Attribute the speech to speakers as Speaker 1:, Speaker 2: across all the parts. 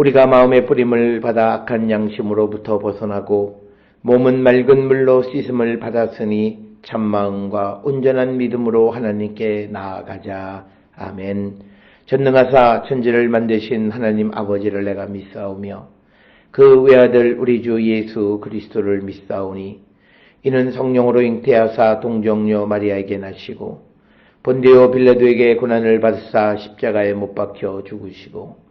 Speaker 1: 우리가 마음의 뿌림을 받아 악한 양심으로부터 벗어나고 몸은 맑은 물로 씻음을 받았으니 참마음과 온전한 믿음으로 하나님께 나아가자. 아멘. 전능하사 천지를 만드신 하나님 아버지를 내가 믿사오며 그 외아들 우리 주 예수 그리스도를 믿사오니 이는 성령으로 잉태하사 동정녀 마리아에게 나시고 본디오 빌라도에게 고난을 받으사 십자가에 못 박혀 죽으시고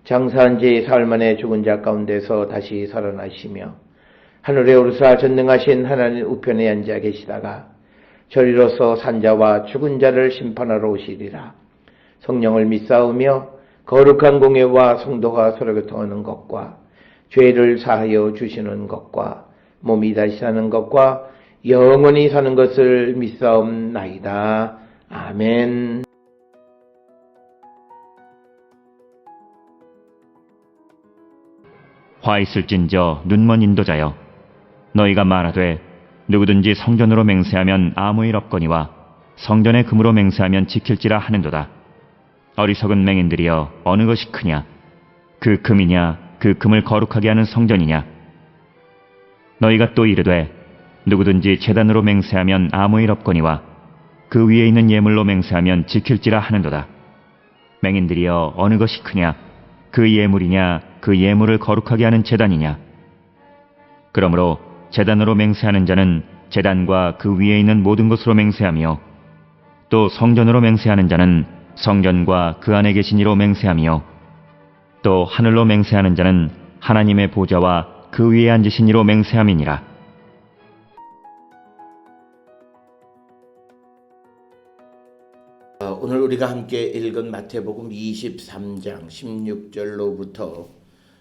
Speaker 1: 장사한 지 사흘 만에 죽은 자 가운데서 다시 살아나시며 하늘에 오르사 전능하신 하나님 우편에 앉아 계시다가 저리로서 산자와 죽은 자를 심판하러 오시리라. 성령을 믿사오며 거룩한 공예와 성도가 서로 교통하는 것과 죄를 사하여 주시는 것과 몸이 다시 사는 것과 영원히 사는 것을 믿사옵나이다. 아멘.
Speaker 2: 화 있을진저 눈먼 인도자여, 너희가 말하되 누구든지 성전으로 맹세하면 아무 일 없거니와 성전의 금으로 맹세하면 지킬지라 하는도다. 어리석은 맹인들이여, 어느 것이 크냐? 그 금이냐? 그 금을 거룩하게 하는 성전이냐? 너희가 또 이르되 누구든지 제단으로 맹세하면 아무 일 없거니와 그 위에 있는 예물로 맹세하면 지킬지라 하는도다. 맹인들이여, 어느 것이 크냐? 그 예물이냐? 그 예물을 거룩하게 하는 제단이냐? 그러므로 제단으로 맹세하는 자는 제단과 그 위에 있는 모든 것으로 맹세하며, 또 성전으로 맹세하는 자는 성전과 그 안에 계신 이로 맹세하며, 또 하늘로 맹세하는 자는 하나님의 보좌와 그 위에 앉으신 이로 맹세함이니라.
Speaker 1: 오늘 우리가 함께 읽은 마태복음 23장 16절로부터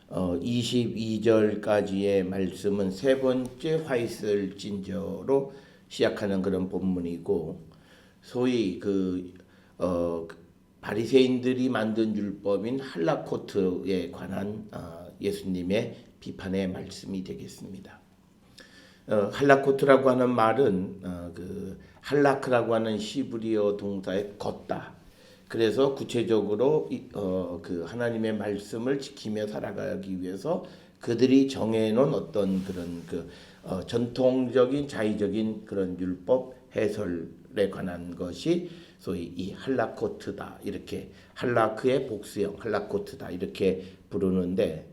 Speaker 1: 22절까지의 말씀은 세 번째 화 있을 진저로 시작하는 그런 본문이고, 소위 바리새인들이 만든 율법인 할라코트에 관한 예수님의 비판의 말씀이 되겠습니다. 할라코트라고 하는 말은 할라크라고 하는 시브리어 동사의 걷다. 그래서 구체적으로 그 하나님의 말씀을 지키며 살아가기 위해서 그들이 정해놓은 어떤 그런 전통적인 자의적인 그런 율법 해설에 관한 것이 소위 이 할라코트다. 이렇게 할라크의 복수형 할라코트다. 이렇게 부르는데,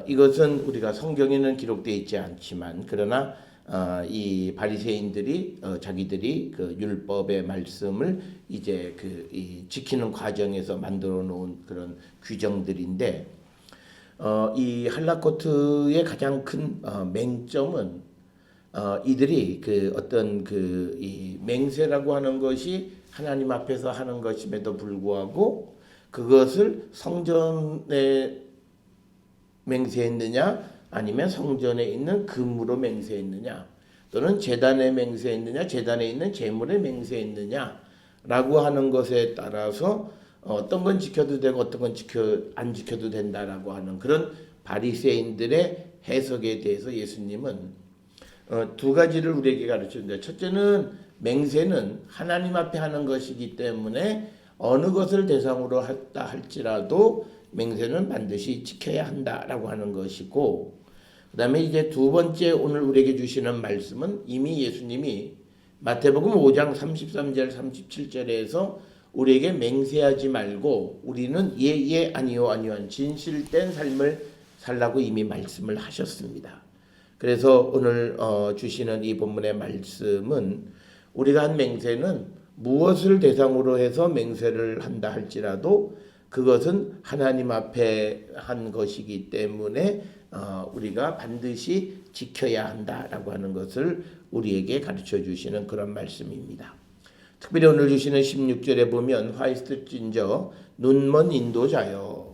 Speaker 1: 이것은 우리가 성경에는 기록되어 있지 않지만, 그러나 이 바리새인들이 자기들이 그 율법의 말씀을 이제 이 지키는 과정에서 만들어 놓은 그런 규정들인데, 이 할라코트의 가장 큰 맹점은 이들이 어떤 이 맹세라고 하는 것이 하나님 앞에서 하는 것임에도 불구하고 그것을 성전에 맹세했느냐, 아니면 성전에 있는 금으로 맹세했느냐, 또는 제단에 맹세했느냐, 제단에 있는 제물에 맹세했느냐라고 하는 것에 따라서 어떤 건 지켜도 되고 어떤 건 안 지켜도 된다라고 하는 그런 바리새인들의 해석에 대해서 예수님은 두 가지를 우리에게 가르쳐줍니다. 첫째는 맹세는 하나님 앞에 하는 것이기 때문에 어느 것을 대상으로 했다 할지라도 맹세는 반드시 지켜야 한다라고 하는 것이고, 그 다음에 이제 두 번째 오늘 우리에게 주시는 말씀은 이미 예수님이 마태복음 5장 33절 37절에서 우리에게 맹세하지 말고 우리는 예 아니요 아니요 진실된 삶을 살라고 이미 말씀을 하셨습니다. 그래서 오늘 주시는 이 본문의 말씀은 우리가 한 맹세는 무엇을 대상으로 해서 맹세를 한다 할지라도 그것은 하나님 앞에 한 것이기 때문에 우리가 반드시 지켜야 한다라고 하는 것을 우리에게 가르쳐 주시는 그런 말씀입니다. 특별히 오늘 주시는 16절에 보면 화 있을진저 눈먼 인도자여,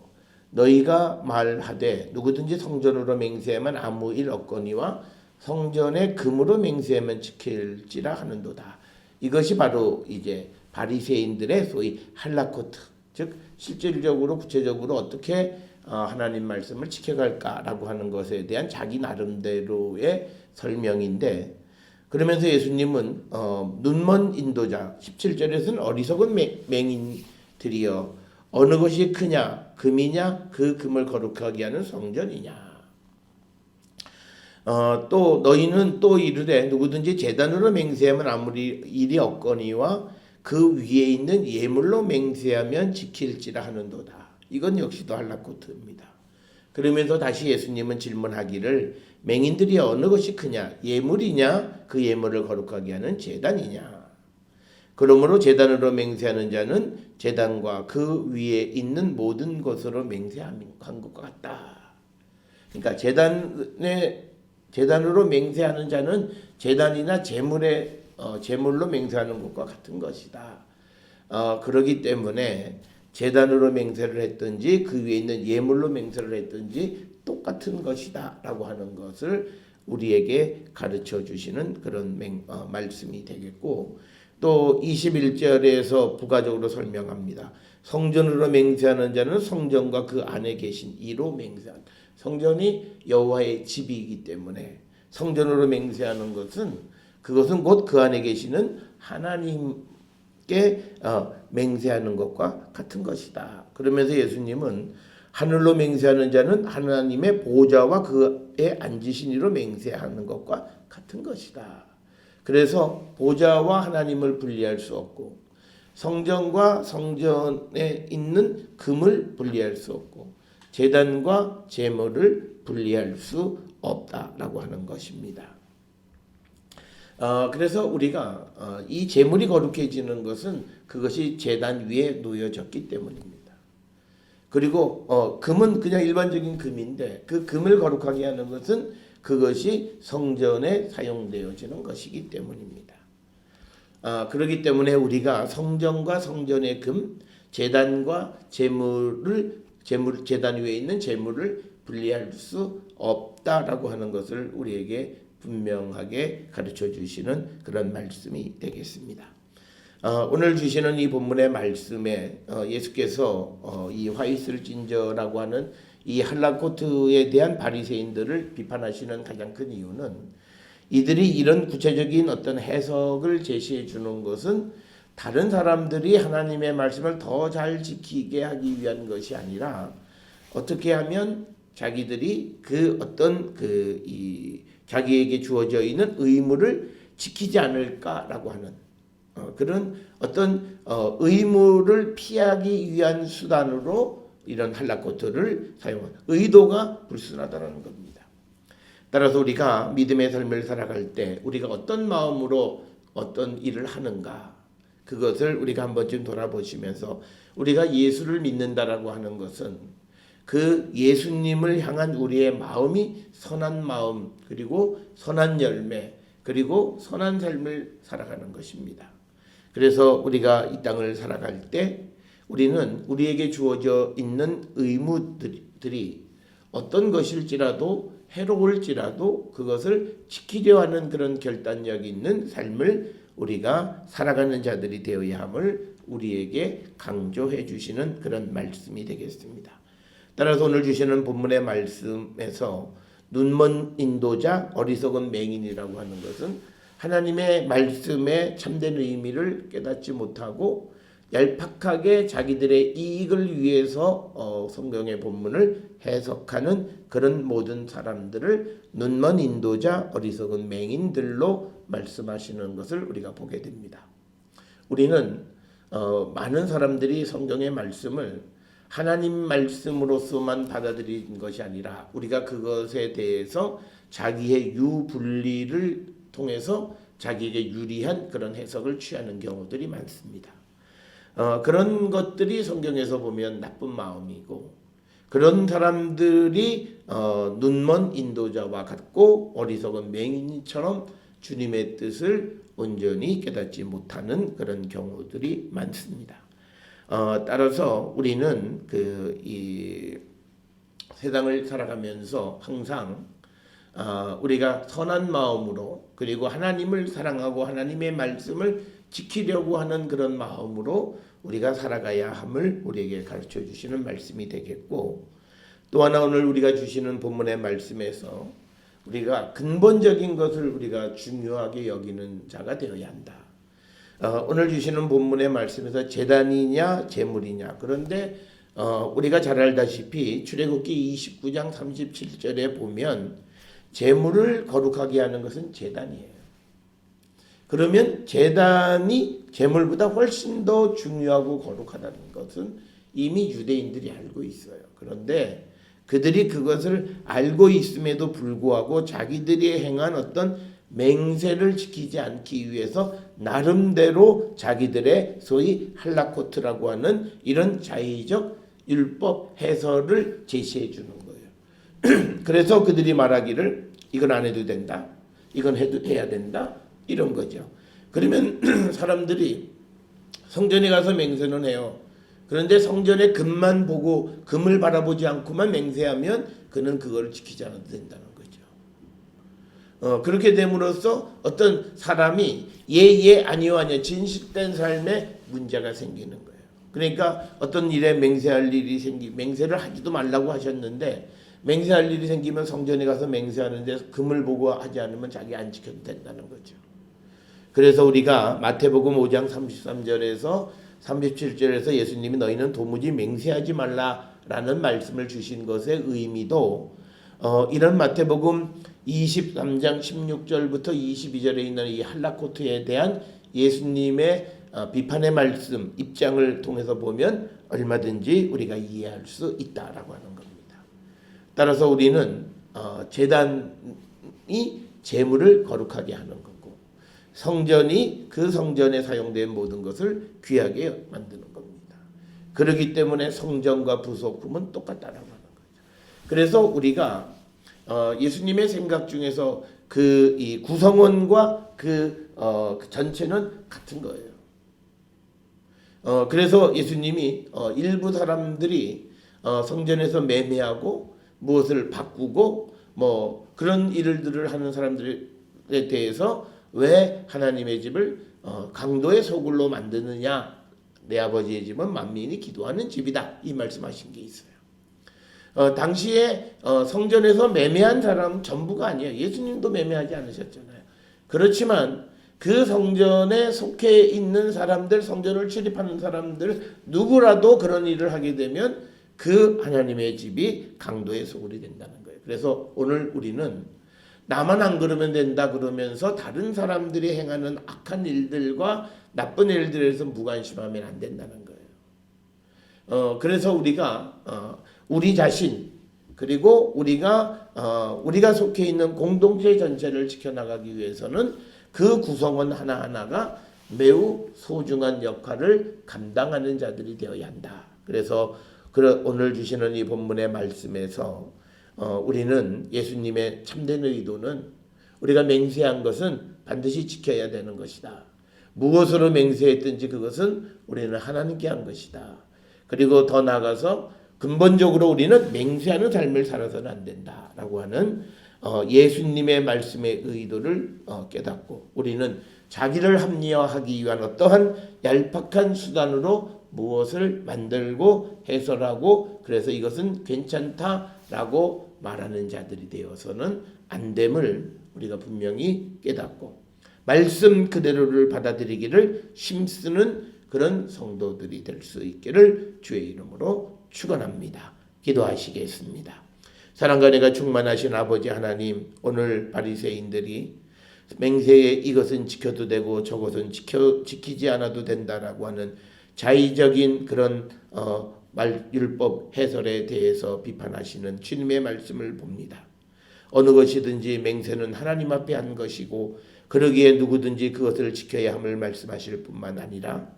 Speaker 1: 너희가 말하되 누구든지 성전으로 맹세하면 아무 일 없거니와 성전의 금으로 맹세하면 지킬지라 하는도다. 이것이 바로 이제 바리새인들의 소위 할라코트, 즉 실질적으로 구체적으로 어떻게 하나님 말씀을 지켜갈까라고 하는 것에 대한 자기 나름대로의 설명인데, 그러면서 예수님은 눈먼 인도자 17절에서는 어리석은 맹인들이여, 어느 것이 크냐? 금이냐 그 금을 거룩하게 하는 성전이냐. 또 너희는 또 이르되 누구든지 제단으로 맹세하면 아무리 일이 없거니와 그 위에 있는 예물로 맹세하면 지킬지라 하는도다. 이건 역시도 할라코트입니다. 그러면서 다시 예수님은 질문하기를 맹인들이 어느 것이 크냐 예물이냐 그 예물을 거룩하게 하는 제단이냐. 그러므로 제단으로 맹세하는 자는 제단과 그 위에 있는 모든 것으로 맹세한 것과 같다. 그러니까 제단으로 맹세하는 자는 제단이나 제물로 맹세하는 것과 같은 것이다. 그러기 때문에 제단으로 맹세를 했든지 그 위에 있는 예물로 맹세를 했든지 똑같은 것이다 라고 하는 것을 우리에게 가르쳐 주시는 그런 말씀이 되겠고, 또 21절에서 부가적으로 설명합니다. 성전으로 맹세하는 자는 성전과 그 안에 계신 이로 맹세한. 성전이 여호와의 집이기 때문에 성전으로 맹세하는 것은 그것은 곧 그 안에 계시는 하나님께 맹세하는 것과 같은 것이다. 그러면서 예수님은 하늘로 맹세하는 자는 하나님의 보좌와 그에 앉으신 이로 맹세하는 것과 같은 것이다. 그래서 보좌와 하나님을 분리할 수 없고 성전과 성전에 있는 금을 분리할 수 없고 제단과 제물을 분리할 수 없다라고 하는 것입니다. 그래서 우리가 이 제물이 거룩해지는 것은 그것이 제단 위에 놓여졌기 때문입니다. 그리고 금은 그냥 일반적인 금인데 그 금을 거룩하게 하는 것은 그것이 성전에 사용되어지는 것이기 때문입니다. 그렇기 때문에 우리가 성전과 성전의 금, 제단과 제단 위에 있는 제물을 분리할 수 없다라고 하는 것을 우리에게 분명하게 가르쳐 주시는 그런 말씀이 되겠습니다. 오늘 주시는 이 본문의 말씀에 예수께서 이 화이슬 진저라고 하는 이 할라코트에 대한 바리새인들을 비판하시는 가장 큰 이유는 이들이 이런 구체적인 어떤 해석을 제시해 주는 것은 다른 사람들이 하나님의 말씀을 더 잘 지키게 하기 위한 것이 아니라 어떻게 하면 자기들이 자기에게 주어져 있는 의무를 지키지 않을까라고 하는 그런 어떤 의무를 피하기 위한 수단으로 이런 할라코트를 사용한 의도가 불순하다는 겁니다. 따라서 우리가 믿음의 삶을 살아갈 때 우리가 어떤 마음으로 어떤 일을 하는가 그것을 우리가 한 번쯤 돌아보시면서 우리가 예수를 믿는다라고 하는 것은 그 예수님을 향한 우리의 마음이 선한 마음 그리고 선한 열매 그리고 선한 삶을 살아가는 것입니다. 그래서 우리가 이 땅을 살아갈 때 우리는 우리에게 주어져 있는 의무들이 어떤 것일지라도 해로울지라도 그것을 지키려 하는 그런 결단력 있는 삶을 우리가 살아가는 자들이 되어야 함을 우리에게 강조해 주시는 그런 말씀이 되겠습니다. 따라서 오늘 주시는 본문의 말씀에서 눈먼 인도자 어리석은 맹인이라고 하는 것은 하나님의 말씀의 참된 의미를 깨닫지 못하고 얄팍하게 자기들의 이익을 위해서 성경의 본문을 해석하는 그런 모든 사람들을 눈먼 인도자 어리석은 맹인들로 말씀하시는 것을 우리가 보게 됩니다. 우리는 많은 사람들이 성경의 말씀을 하나님 말씀으로서만 받아들인 것이 아니라 우리가 그것에 대해서 자기의 유분리를 통해서 자기에게 유리한 그런 해석을 취하는 경우들이 많습니다. 그런 것들이 성경에서 보면 나쁜 마음이고 그런 사람들이 눈먼 인도자와 같고 어리석은 맹인처럼 주님의 뜻을 온전히 깨닫지 못하는 그런 경우들이 많습니다. 따라서 우리는 이 세상을 살아가면서 항상 우리가 선한 마음으로 그리고 하나님을 사랑하고 하나님의 말씀을 지키려고 하는 그런 마음으로 우리가 살아가야 함을 우리에게 가르쳐 주시는 말씀이 되겠고, 또 하나 오늘 우리가 주시는 본문의 말씀에서 우리가 근본적인 것을 우리가 중요하게 여기는 자가 되어야 한다. 오늘 주시는 본문의 말씀에서 제단이냐 제물이냐, 그런데 우리가 잘 알다시피 출애굽기 29장 37절에 보면 제물을 거룩하게 하는 것은 제단이에요. 그러면 제단이 제물보다 훨씬 더 중요하고 거룩하다는 것은 이미 유대인들이 알고 있어요. 그런데 그들이 그것을 알고 있음에도 불구하고 자기들이 행한 어떤 맹세를 지키지 않기 위해서 나름대로 자기들의 소위 할라코트라고 하는 이런 자의적 율법 해설을 제시해 주는 거예요. 그래서 그들이 말하기를 이건 안 해도 된다. 이건 해야 된다. 이런 거죠. 그러면 사람들이 성전에 가서 맹세는 해요. 그런데 성전의 금만 보고 금을 바라보지 않고만 맹세하면 그는 그걸 지키지 않아도 된다는 거죠. 그렇게 됨으로써 어떤 사람이 예 아니요 아니요 진실된 삶에 문제가 생기는 거예요. 그러니까 어떤 일에 맹세할 일이 맹세를 하지도 말라고 하셨는데 맹세할 일이 생기면 성전에 가서 맹세하는데 금을 보고 하지 않으면 자기 안 지켜도 된다는 거죠. 그래서 우리가 마태복음 5장 33절에서 37절에서 예수님이 너희는 도무지 맹세하지 말라라는 말씀을 주신 것의 의미도 이런 마태복음 23장 16절부터 22절에 있는 이 할라코트에 대한 예수님의 비판의 말씀, 입장을 통해서 보면 얼마든지 우리가 이해할 수 있다라고 하는 겁니다. 따라서 우리는 제단이 제물을 거룩하게 하는 거고 성전이 그 성전에 사용된 모든 것을 귀하게 만드는 겁니다. 그렇기 때문에 성전과 부속품은 똑같다라고 하는 거죠. 그래서 우리가 예수님의 생각 중에서 이 구성원과 그 전체는 같은 거예요. 그래서 예수님이 일부 사람들이 성전에서 매매하고 무엇을 바꾸고 뭐 그런 일들을 하는 사람들에 대해서 왜 하나님의 집을 강도의 소굴로 만드느냐? 내 아버지의 집은 만민이 기도하는 집이다. 이 말씀하신 게 있어요. 당시에 성전에서 매매한 사람 전부가 아니에요. 예수님도 매매하지 않으셨잖아요. 그렇지만 그 성전에 속해 있는 사람들, 성전을 출입하는 사람들 누구라도 그런 일을 하게 되면 그 하나님의 집이 강도의 소굴이 된다는 거예요. 그래서 오늘 우리는 나만 안 그러면 된다 그러면서 다른 사람들이 행하는 악한 일들과 나쁜 일들에서 무관심하면 안 된다는 거예요. 그래서 우리가 우리 자신 그리고 우리가 속해 있는 공동체 전체를 지켜나가기 위해서는 그 구성원 하나하나가 매우 소중한 역할을 감당하는 자들이 되어야 한다. 그래서 오늘 주시는 이 본문의 말씀에서 우리는 예수님의 참된 의도는 우리가 맹세한 것은 반드시 지켜야 되는 것이다. 무엇으로 맹세했든지 그것은 우리는 하나님께 한 것이다. 그리고 더 나아가서 근본적으로 우리는 맹세하는 삶을 살아서는 안 된다라고 하는 예수님의 말씀의 의도를 깨닫고 우리는 자기를 합리화하기 위한 어떠한 얄팍한 수단으로 무엇을 만들고 해설하고 그래서 이것은 괜찮다라고 말하는 자들이 되어서는 안 됨을 우리가 분명히 깨닫고 말씀 그대로를 받아들이기를 힘쓰는 그런 성도들이 될 수 있기를 주의 이름으로 축원합니다. 기도하시겠습니다. 사랑과 은혜가 충만하신 아버지 하나님, 오늘 바리새인들이 맹세에 이것은 지켜도 되고 저것은 지키지 않아도 된다라고 하는 자의적인 그런 율법 해설에 대해서 비판하시는 주님의 말씀을 봅니다. 어느 것이든지 맹세는 하나님 앞에 한 것이고 그러기에 누구든지 그것을 지켜야 함을 말씀하실 뿐만 아니라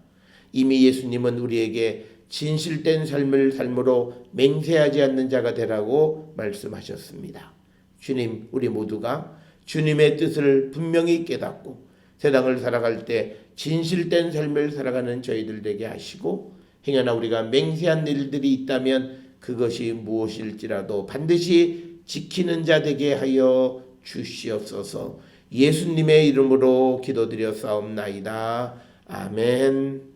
Speaker 1: 이미 예수님은 우리에게 진실된 삶을 삶으로 맹세하지 않는 자가 되라고 말씀하셨습니다. 주님, 우리 모두가 주님의 뜻을 분명히 깨닫고 세상을 살아갈 때 진실된 삶을 살아가는 저희들 되게 하시고 행여나 우리가 맹세한 일들이 있다면 그것이 무엇일지라도 반드시 지키는 자 되게 하여 주시옵소서. 예수님의 이름으로 기도드려 싸움나이다. 아멘.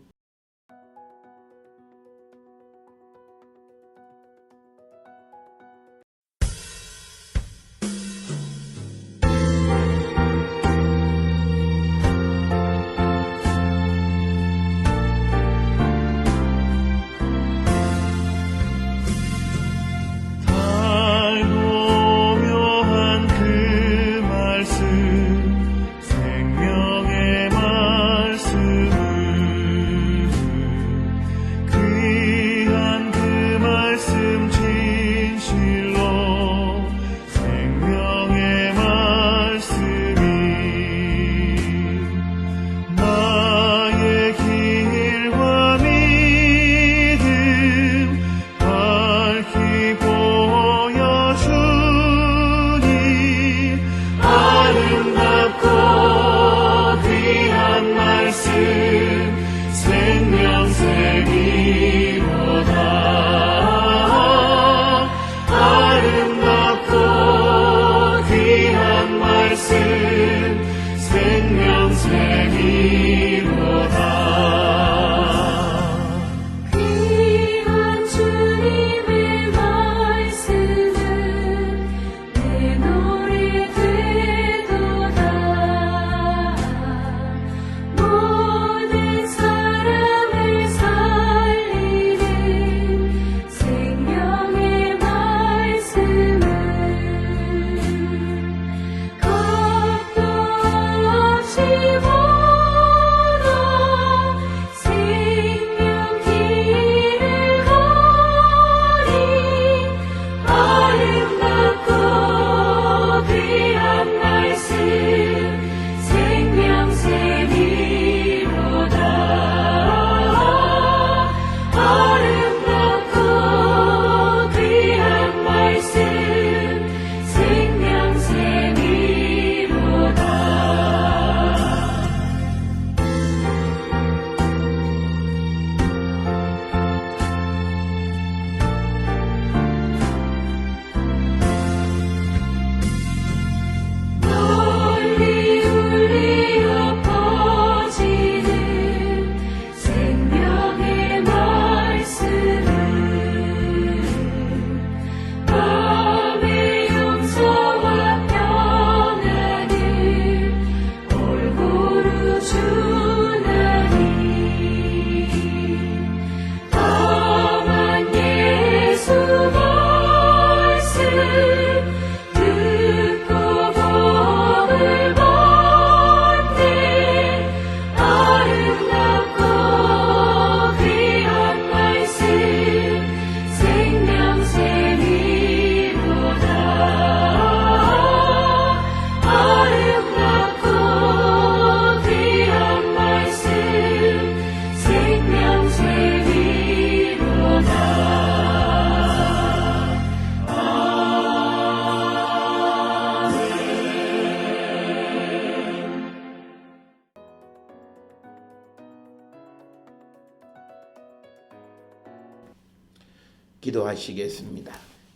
Speaker 1: 기도하시겠습니다.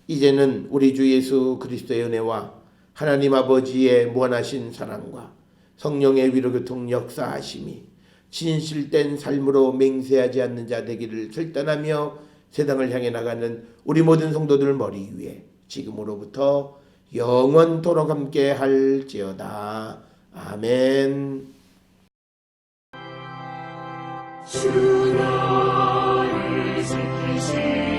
Speaker 1: 이제는 우리 주 예수 그리스도의 은혜와 하나님 아버지의 무한하신 사랑과 성령의 위로교통 역사하심이 진실된 삶으로 맹세하지 않는 자 되기를 결단하며 세상을 향해 나가는 우리 모든 성도들 머리 위에 지금으로부터 영원토록 함께 할지어다. 아멘.
Speaker 3: 주 나를 지키시